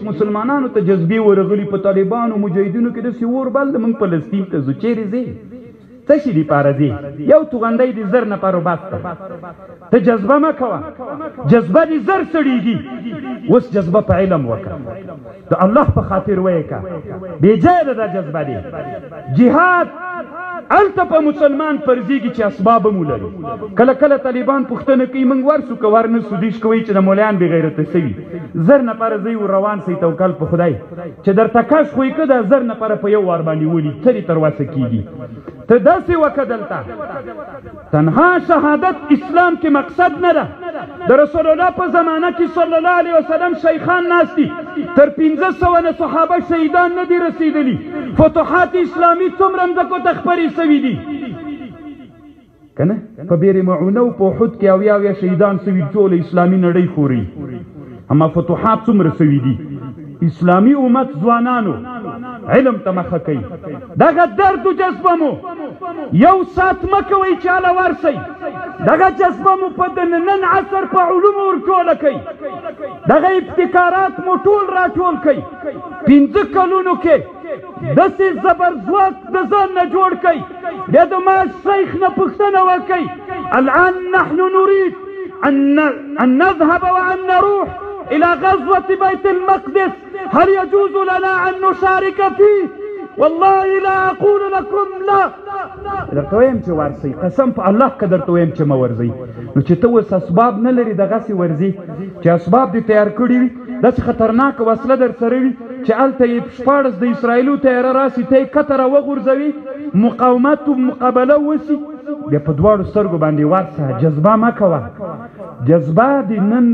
مسلمانانو ته جذبې ورغلي په طالبانو مجاهدینو کې داسې اور بل موږ فلسطین ته ځو چیرې ځې څه شي دپاره ځې یو توغندی د زر نفرو بس ته ته جذبه مه کوه جذبه دې زر سړېږي اوس جذبه په علم وکړه د الله په خاطر ویې که بېځایه ده دا جذبه دی جهاد هلته په مسلمان فرضېږي چې اسباب هم ولري کله کله طالبان پوښتنه کوي موږ ورسو که ورنسو دوی کوي چې د مولیان بې غیرته سوي زر نفره ځئ روان سئ توکل په خدای چې درته کش خو یې که دا زر نفره په یو وار باندې ولي څه دې ترلاسه کېږي ته داسې وکړه دلته تنها شهادت اسلام کې مقصد نه ده د رسول الله په زمانه کې صلی الله علیه وسلم شیخان ناست دي تر 500 نه صحابه شهیدان نه دي رسېدلي فتوحات اسلامي څومره مځکو ته خپرې سوي دي که نه په بیر معونه او په احد کې اویا شهیدان سوي ټوله اسلامي نړۍ خوري اما فتوحات څومره سوي دي اسلامي امت ځوانانو علم ته مخه کوي دغه درد و جذبه مو یو ساعت مه کوئ چې هله ورسئ دغه جذبه مو په نن عصر په علومو ورټوله کوئ دغه ابتکارات مو ټول راټول کوئ 5 کلونو کې داسې زبر ځواک د ځان نه جوړ کوئ بیا د ما شیخ نه پوښتنه وکئ الآن نحن نريد أن نذهب وأن نروح إلى غزوة بيت المقدس هل يجوز لنا أن نشارك فيه والله لا أقول لكم لا درته وایم چې ورځئ قسم په الله که درته وایم چې مه ورځئ نو چې ته اوس اسباب نه لرې دغسې ورځې چې اسباب دې تیار کړي وي داسې خطرناکه وسله در سره وي چې هلته یې 14 د اسرائیلو تیاره راسي ته یې کته را وغورځوي مقاومت و مقابله وسي بیا په دواړو سترګو باندې ورسه جذبه مه کوه جذبه دې نن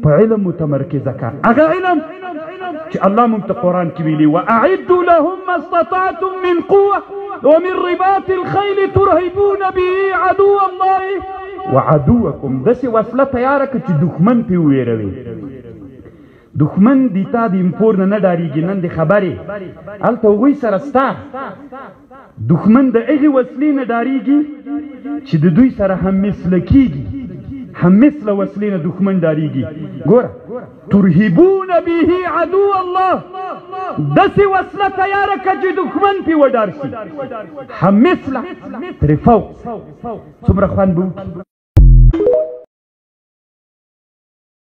په علم متمرکزه که هغه علم چې الله مونږ ته قرآن کې ویلي واعدوا لهم ما استطعتم من قوه ومن رباط الخيل ترهبون به عدو الله وعدوكم داسې وسله تیاره که چې دښمن پې وویروي دښمن د تا د امپور نه ډارېږي نن د خبرې هلته هغوی سره ستا دښمن د هغې وسلې نه ډارېږي چې د دوی سره هم مثله کېږي هم مثل وسلې نه دښمن ډارېږي ګوره ترهبون به عدو الله داسې وسله تیاره که چې دښمن پې وډار شي هم مثله ترې فوق څومره خوند به وکړي